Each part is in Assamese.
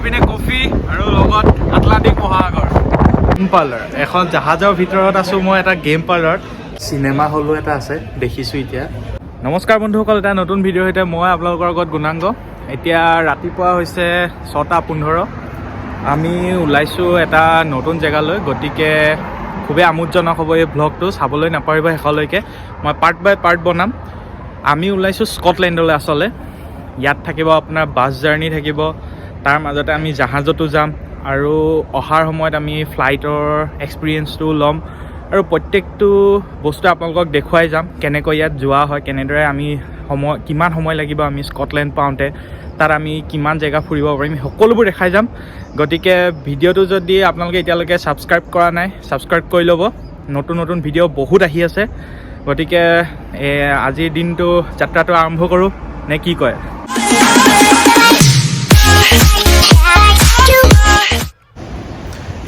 এইপিনে কফি আৰু লগত আটলান্টিক মহাসাগৰ। গেম পাৰ্লাৰ, এখন জাহাজৰ ভিতৰত আছোঁ মই এটা গেম পাৰ্লাৰত। চিনেমা হলো এটা আছে, দেখিছোঁ এতিয়া। নমস্কাৰ বন্ধুসকল, এটা নতুন ভিডিঅ'ৰ সৈতে মই আপোনালোকৰ লগত গুণাংগ। এতিয়া ৰাতিপুৱা হৈছে 6:15। আমি ওলাইছোঁ এটা নতুন জেগালৈ, গতিকে খুবেই আমোদজনক হ'ব এই ভ্লগটো, চাবলৈ নাপাৰিব শেষলৈকে। মই পাৰ্ট বাই পাৰ্ট বনাম। আমি ওলাইছোঁ স্কটলেণ্ডলৈ। আচলতে ইয়াত থাকিব আপোনাৰ বাছ জাৰ্ণি থাকিব, তাৰ মাজতে আমি জাহাজতো যাম আৰু অহাৰ সময়ত আমি ফ্লাইটৰ এক্সপিৰিয়েঞ্চটো ল'ম আৰু প্ৰত্যেকটো বস্তু আপোনালোকক দেখুৱাই যাম, কেনেকৈ ইয়াত যোৱা হয়, কেনেদৰে আমি কিমান সময় লাগিব আমি স্কটলেণ্ড পাওঁতে, তাত আমি কিমান জেগা ফুৰিব পাৰিম, সকলোবোৰ দেখাই যাম। গতিকে ভিডিঅ'টো যদি আপোনালোকে এতিয়ালৈকে ছাবস্ক্ৰাইব কৰা নাই, ছাবস্ক্ৰাইব কৰি ল'ব। নতুন নতুন ভিডিঅ' বহুত আহি আছে। গতিকে আজিৰ দিনটো যাত্ৰাটো আৰম্ভ কৰোঁ নে কি কয়?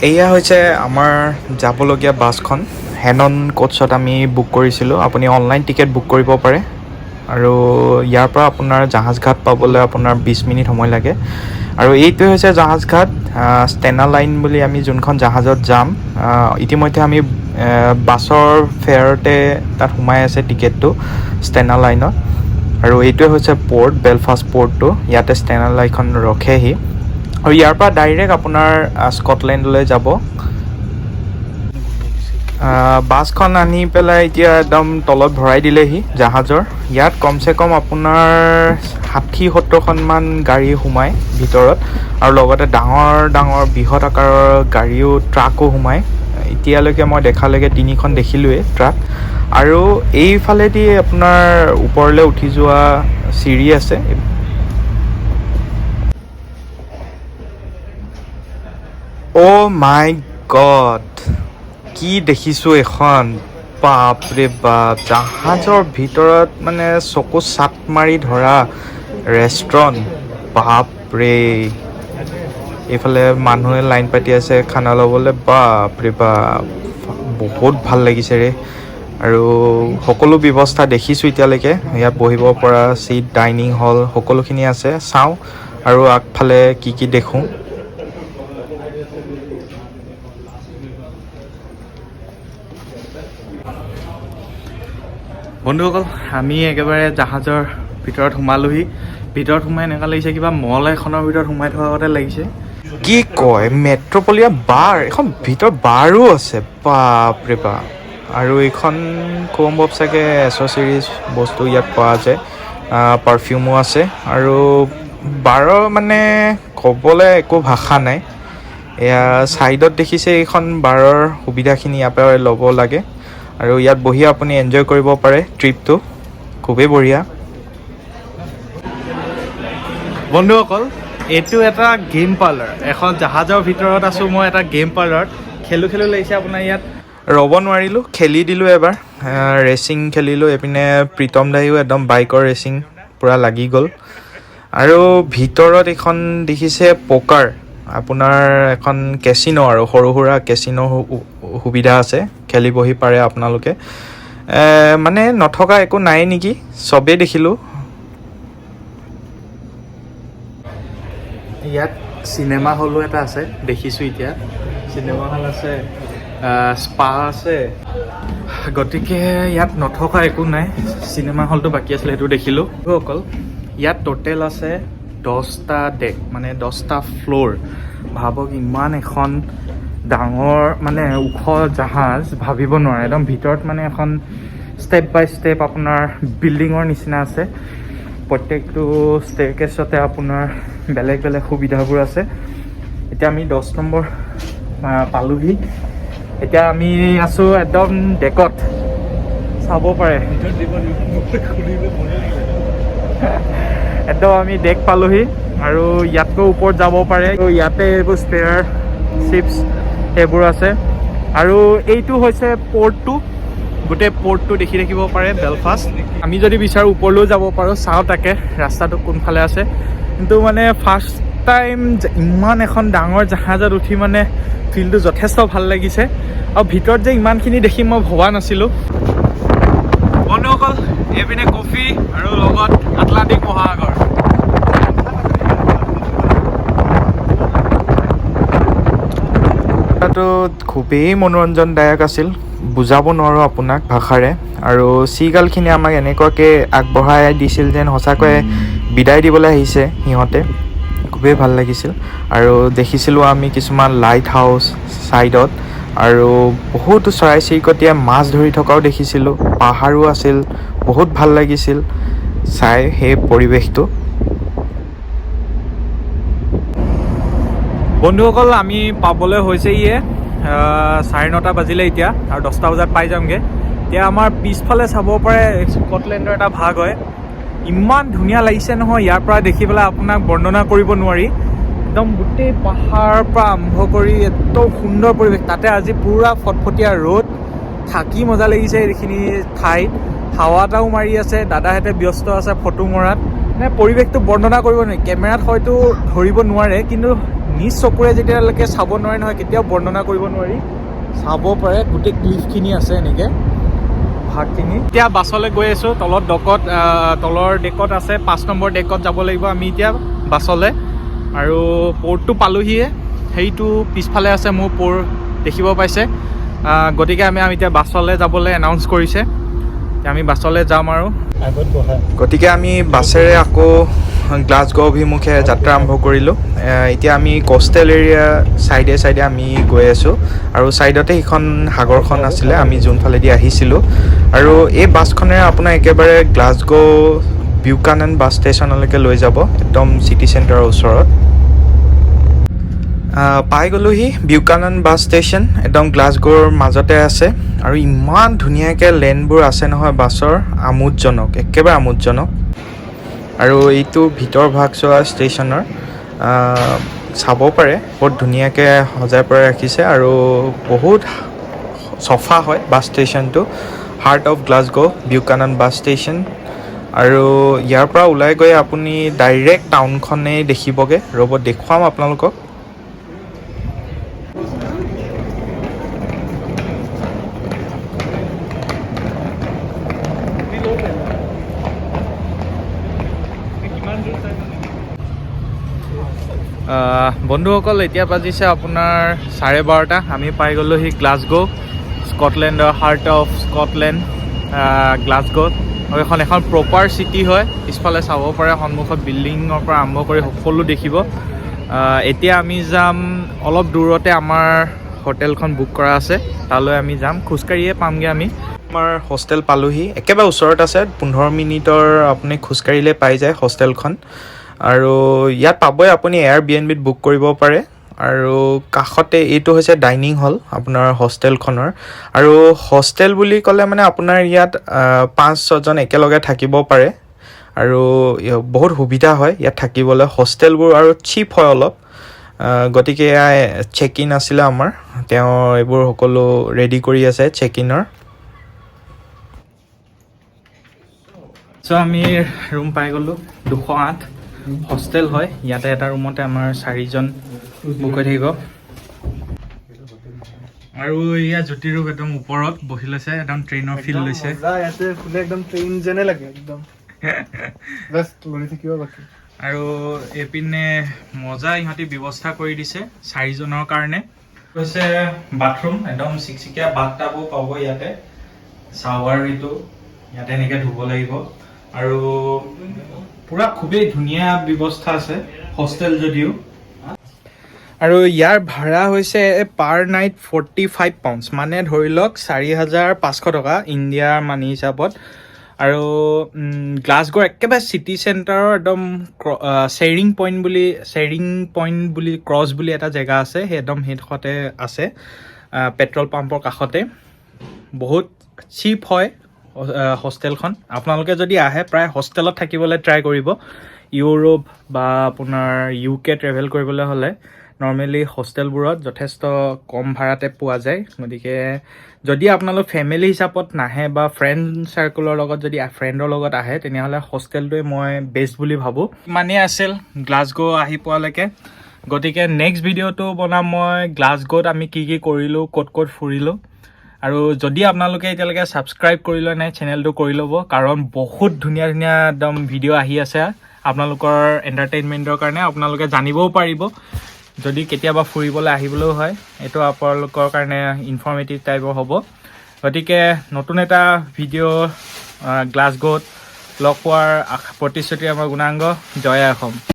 এয়া হৈছে আমাৰ যাবলগীয়া বাছখন। হেনন কোচত আমি বুক কৰিছিলোঁ। আপুনি অনলাইন টিকেট বুক কৰিব পাৰে আৰু ইয়াৰ পৰা আপোনাৰ জাহাজ ঘাট পাবলৈ আপোনাৰ 20 মিনিট সময় লাগে। আৰু এইটোৱে হৈছে জাহাজ ঘাট, ষ্টেনা লাইন বুলি আমি যোনখন জাহাজত যাম। ইতিমধ্যে আমি বাছৰ ফেয়াৰতে তাত সোমাই আছে টিকেটটো ষ্টেনা লাইনত। আৰু এইটোৱে হৈছে পৰ্ট, বেলফাষ্ট পৰ্টটো। ইয়াতে ষ্টেনা লাইনখন ৰখেহি আৰু ইয়াৰ পৰা ডাইৰেক্ট আপোনাৰ স্কটলেণ্ডলৈ যাব। বাছখন আনি পেলাই এতিয়া একদম তলত ভৰাই দিলেহি জাহাজৰ। ইয়াত কমচে কম আপোনাৰ 60-70খনমান গাড়ী সোমায় ভিতৰত আৰু লগতে ডাঙৰ ডাঙৰ বৃহৎ আকাৰৰ গাড়ীও, ট্ৰাকো সোমায়। এতিয়ালৈকে মই দেখালৈকে 3খন দেখিলোঁৱেই ট্ৰাক। আৰু এইফালেদি আপোনাৰ ওপৰলৈ উঠি যোৱা চিৰি আছে। অ' মাই গড, কি দেখিছোঁ এখন! বাপৰে বাপ, জাহাজৰ ভিতৰত মানে চকু চাট মাৰি ধৰা ৰেষ্টুৰেণ্ট। বাপৰে, এইফালে মানুহে লাইন পাতি আছে খানা ল'বলৈ। বাপৰে বাপ, বহুত ভাল লাগিছে ৰে। আৰু সকলো ব্যৱস্থা দেখিছোঁ এতিয়ালৈকে। ইয়াত বহিব পৰা চিট, ডাইনিং হল সকলোখিনি আছে। চাওঁ আৰু আগফালে কি কি দেখোঁ। বন্ধুসকল, আমি একেবাৰে জাহাজৰ ভিতৰত সোমালোহি। ভিতৰত সোমাই এনেকুৱা লাগিছে কিবা মল এখনৰ ভিতৰত সোমাই থকা আগতে লাগিছে। কি কয়, মেট্ৰপলিয়া বাৰ, এখন ভিতৰত বাৰো আছে। বাপৰে বাপ। আৰু এইখন সম্ভৱ চাগে এচেচৰিজ বস্তু ইয়াত পোৱা যায়। পাৰফিউমো আছে আৰু বাৰৰ মানে ক'বলৈ একো ভাষা নাই। এয়া ছাইডত দেখিছে, এইখন বাৰৰ সুবিধাখিনি ইয়াৰ পৰা ল'ব লাগে আৰু ইয়াত বহি আপুনি এনজয় কৰিব পাৰে ট্ৰিপটো। খুবেই বঢ়িয়া। বন্ধুসকল, এইটো এটা গেম পাৰ্লাৰ। এখন জাহাজৰ ভিতৰত আছোঁ মই এটা গেম পাৰ্লাৰত। খেলোঁ লাগিছে আপোনাৰ ইয়াত। ৰ'ব নোৱাৰিলোঁ, খেলি দিলোঁ এবাৰ। ৰেচিং খেলিলোঁ। এইপিনে প্ৰীতম দাইও একদম বাইকৰ ৰেচিং পূৰা লাগি গ'ল। আৰু ভিতৰত এইখন দেখিছে পকাৰ, আপোনাৰ এখন কেচিনো আৰু সৰু সুৰা কেচিনো সুবিধা আছে, খেলিবহি পাৰে আপোনালোকে। মানে নথকা একো নাই নেকি, চবেই দেখিলোঁ। ইয়াত চিনেমা হলো এটা আছে, দেখিছোঁ এতিয়া। চিনেমা হল আছে, স্পা আছে। গতিকে ইয়াত নথকা একো নাই। চিনেমা হলটো বাকী আছিলে, সেইটো দেখিলোঁ। অকল ইয়াত টোটেল আছে 10টা ডেক, মানে 10টা ফ্ল'ৰ। ভাবক, ইমান এখন ডাঙৰ মানে ওখ জাহাজ, ভাবিব নোৱাৰে। একদম ভিতৰত মানে এখন ষ্টেপ বাই ষ্টেপ আপোনাৰ বিল্ডিঙৰ নিচিনা আছে। প্ৰত্যেকটো ষ্টেৰকেছতে আপোনাৰ বেলেগ বেলেগ সুবিধাবোৰ আছে। এতিয়া আমি 10 নম্বৰ পালোহি। এতিয়া আমি আছোঁ একদম ডেকত, চাব পাৰে। একদম আমি ডেক পালোহি আৰু ইয়াতকৈ ওপৰত যাব পাৰে। ইয়াতে এইবোৰ স্পেয়াৰ চিপছ সেইবোৰ আছে। আৰু এইটো হৈছে পৰ্টটো, গোটেই পৰ্টটো দেখি থাকিব পাৰে বেলফাষ্ট। আমি যদি বিচাৰোঁ ওপৰলৈও যাব পাৰোঁ, চাওঁ তাকে ৰাস্তাটো কোনফালে আছে। কিন্তু মানে ফাৰ্ষ্ট টাইম ইমান এখন ডাঙৰ জাহাজত উঠি মানে ফিলটো যথেষ্ট ভাল লাগিছে। আৰু ভিতৰত যে ইমানখিনি দেখি মই ভবা নাছিলোঁ। বন্ধুসকল, এইপিনে কফি আৰু লগত আটলান্টিক মহাসাগৰ। ভিডিঅ'টো খুবেই মনোৰঞ্জনদায়ক আছিল, বুজাব নোৱাৰোঁ আপোনাক ভাষাৰে। আৰু চিগালখিনি আমাক এনেকুৱাকৈ আগবঢ়াই দিছিল যেন সঁচাকৈ বিদায় দিবলৈ আহিছে সিহঁতে। খুবেই ভাল লাগিছিল। আৰু দেখিছিলোঁ আমি কিছুমান লাইট হাউচ ছাইডত, আৰু বহুতো চৰাই চিৰিকটিয়ে মাছ ধৰি থকাও দেখিছিলোঁ। পাহাৰো আছিল, বহুত ভাল লাগিছিল চাই সেই পৰিৱেশটো। বন্ধুসকল, আমি পাবলৈ হৈছেহিয়ে 9:30 বাজিলে এতিয়া, আৰু 10টা বজাত পাই যামগৈ। এতিয়া আমাৰ পিছফালে চাব পাৰে স্কটলেণ্ডৰ এটা ভাগ হয়। ইমান ধুনীয়া লাগিছে নহয়, ইয়াৰ পৰা দেখি পেলাই আপোনাক বৰ্ণনা কৰিব নোৱাৰি। একদম গোটেই পাহাৰৰ পৰা আৰম্ভ কৰি একদম সুন্দৰ পৰিৱেশ। তাতে আজি পূৰা ফটফটীয়া ৰ'দ, থাকি মজা লাগিছে এইখিনি ঠাইত। হাৱা এটাও মাৰি আছে, দাদাহঁতে ব্যস্ত আছে ফটো মৰাত। মানে পৰিৱেশটো বৰ্ণনা কৰিব নোৱাৰি, কেমেৰাত হয়তো ধৰিব নোৱাৰে, কিন্তু নিজ চকুৰে যেতিয়ালৈকে চাব নোৱাৰে নহয় কেতিয়াও বৰ্ণনা কৰিব নোৱাৰি। চাব পাৰে গোটেই ক্লিফখিনি আছে এনেকৈ ভাগখিনি। এতিয়া বাছলৈ গৈ আছোঁ, তলৰ ডেকত আছে, 5 নম্বৰ ডেকত যাব লাগিব আমি এতিয়া বাছলৈ। আৰু প'ৰ্টটো পালোহিয়ে, সেইটো পিছফালে আছে মোৰ প'ৰ্ট দেখিব পাইছে। গতিকে আমি এতিয়া বাছলৈ যাবলৈ এনাউন্স কৰিছে। আমি বাছলৈ যাম আৰু গতিকে আমি বাছেৰে আকৌ গ্লাছগো অভিমুখে যাত্ৰা আৰম্ভ কৰিলোঁ। এতিয়া আমি কোষ্টেল এৰিয়া চাইডে আমি গৈ আছোঁ, আৰু চাইডতে সেইখন সাগৰখন আছিলে আমি যোনফালেদি আহিছিলোঁ। আৰু এই বাছখনে আপোনাৰ একেবাৰে গ্লাছগো বিউকানান বাছ ষ্টেচনলৈকে লৈ যাব, একদম চিটি চেণ্টাৰৰ ওচৰত। পাই গ'লোহি বিউকানান বাছ ষ্টেচন, একদম গ্লাছগোৰ মাজতে আছে। আৰু ইমান ধুনীয়াকৈ লেণ্ডবোৰ আছে নহয় বাছৰ, আমোদজনক, একেবাৰে আমোদজনক। আৰু এইটো ভিতৰ ভাগ চোৱা ষ্টেচনৰ, চাব পাৰে বহুত ধুনীয়াকৈ সজাই পৰাই ৰাখিছে, আৰু বহুত চফা হয় বাছ ষ্টেচনটো। Heart of Glasgow Buchanan bus station. আৰু ইয়াৰ পৰা ওলাই গৈ আপুনি ডাইৰেক্ট টাউনখনেই দেখিবগৈ। ৰ'ব দেখুৱাম আপোনালোকক। বন্ধুসকল, এতিয়া বাজিছে আপোনাৰ 12:30। আমি পাই গ'লোহি গ্লাছগো, স্কটলেণ্ডৰ হাৰ্ট অফ স্কটলেণ্ড গ্লাছগো। আৰু এখন প্ৰপাৰ চিটি হয়। পিছফালে চাব পাৰে সন্মুখত বিল্ডিঙৰ পৰা আৰম্ভ কৰি সকলো দেখিব। এতিয়া আমি যাম, অলপ দূৰতে আমাৰ হোটেলখন বুক কৰা আছে, তালৈ আমি যাম। খোজকাঢ়িয়ে পামগৈ আমি। আমাৰ হোষ্টেল পালোহি, একেবাৰে ওচৰত আছে, 15 মিনিটৰ আপুনি খোজকাঢ়িলে পাই যায় হোষ্টেলখন। আৰু ইয়াত পাবই, আপুনি এয়াৰবিএনবিত বুক কৰিব পাৰে। আৰু কাষতে এইটো হৈছে ডাইনিং হল আপোনাৰ হোষ্টেলখনৰ। আৰু হোষ্টেল বুলি ক'লে মানে আপোনাৰ ইয়াত 5-6জন একেলগে থাকিব পাৰে, আৰু বহুত সুবিধা হয় ইয়াত থাকিবলৈ। হোষ্টেলবোৰ আৰু চিপ হয় অলপ। গতিকে এয়া চেক ইন আছিলে আমাৰ, তেওঁ এইবোৰ সকলো ৰেডি কৰি আছে চেক ইনৰ। চ' আমি ৰুম পাই গ'লোঁ, 208 হোষ্টেল হয়। ইয়াতে এটা ৰুমতে আমাৰ 4জন বুক হৈ থাকিব। আৰু এয়া জ্যোতিৰূপ একদম ওপৰত বহি লৈছে, একদম ট্ৰেইনৰ ফিল লৈছে। ইয়াতে ফুলে একদম ট্ৰেইন যেনে লাগে, একদম জাষ্ট লৰি থাকিব বাকী। আৰু এইপিনে মজা ইহঁতি ব্যৱস্থা কৰি দিছে 4জনৰ কাৰণে। হৈছে বাথৰুম, একদম চিকচিকীয়া বাথটাবো পাব ইয়াতে। শ্বাৱাৰ এইটো ইয়াতে এনেকৈ ধুব লাগিব। আৰু পুৰা খুবেই ধুনীয়া ব্যৱস্থা আছে হোষ্টেল যদিও। আৰু ইয়াৰ ভাড়া হৈছে পাৰ নাইট 45 পাউণ্ডছ, মানে ধৰি লওক 4,500 টকা ইণ্ডিয়াৰ মানি হিচাপত। আৰু গ্লাছগোৰ একেবাৰে চিটি চেণ্টাৰৰ একদম শ্বেৰিং পইণ্ট বুলি ক্ৰছ বুলি এটা জেগা আছে, সেই একদম সেইডোখৰতে আছে, পেট্ৰল পাম্পৰ কাষতে। বহুত চিপ হয় হোষ্টেলখন। আপোনালোকে যদি আহে প্ৰায় হোষ্টেলত থাকিবলৈ ট্ৰাই কৰিব। ইউৰোপ বা আপোনাৰ UK ট্ৰেভেল কৰিবলৈ হ'লে নৰ্মেলি হোষ্টেলবোৰত যথেষ্ট কম ভাড়াতে পোৱা যায়। গতিকে যদি আপোনালোক ফেমিলি হিচাপত নাহে বা ফ্ৰেণ্ড চাৰ্কুলৰ লগত যদি ফ্ৰেণ্ডৰ লগত আহে, তেনেহ'লে হোষ্টেলটোৱে মই বেষ্ট বুলি ভাবোঁ। ইমানেই আছিল গ্লাছগো আহি পোৱালৈকে। গতিকে নেক্সট ভিডিঅ'টো বনাম মই গ্লাছগোত আমি কি কৰিলোঁ, ক'ত ফুৰিলোঁ। আৰু যদি আপোনালোকে এতিয়ালৈকে ছাবস্ক্ৰাইব কৰি লোৱা নাই, চেনেলটো কৰি ল'ব, কাৰণ বহুত ধুনীয়া ধুনীয়া একদম ভিডিঅ' আহি আছে আপোনালোকৰ এণ্টাৰটেইনমেণ্টৰ কাৰণে, আপোনালোকে জানিবও পাৰিব। যদি কেতিয়াবা ফুৰিবলৈ আহিবলৈও হয় এইটো আপোনালোকৰ কাৰণে ইনফৰ্মেটিভ টাইপৰ হ'ব গতিকে নতুন এটা ভিডিঅ' গ্লাছগোত লগ পোৱাৰ প্ৰতিশ্ৰুতি আমাৰ গুণাংগ জয় অসম